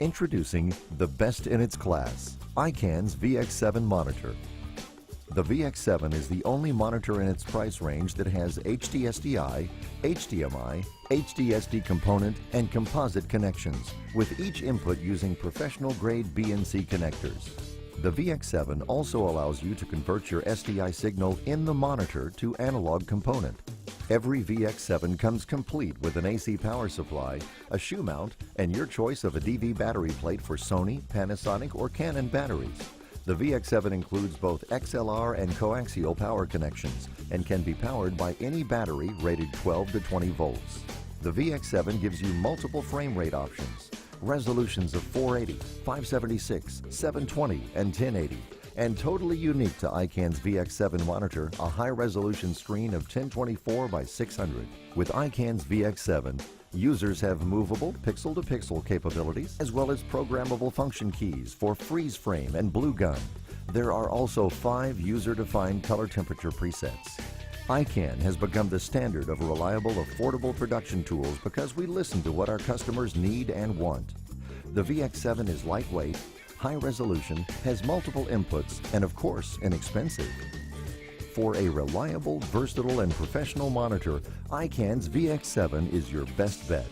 Introducing the best in its class, ICANN's VX7 monitor. The VX7 is the only monitor in its price range that has HD SDI, HDMI, HDSD component, and composite connections, with each input using professional-grade BNC connectors. The VX7 also allows you to convert your SDI signal in the monitor to analog component. Every VX7 comes complete with an AC power supply, a shoe mount, and your choice of a DV battery plate for Sony, Panasonic, or Canon batteries. The VX7 includes both XLR and coaxial power connections and can be powered by any battery rated 12 to 20 volts. The VX7 gives you multiple frame rate options, resolutions of 480, 576, 720, and 1080, and totally unique to ICANN's VX7 monitor, a high-resolution screen of 1024 by 600. With ICANN's VX7, users have movable pixel-to-pixel capabilities as well as programmable function keys for freeze frame and blue gun. There are also 5 user-defined color temperature presets. ICANN has become the standard of reliable, affordable production tools because we listen to what our customers need and want. The VX7 is lightweight, high resolution, has multiple inputs, and of course, inexpensive. For a reliable, versatile, and professional monitor, ICANN's VX7 is your best bet.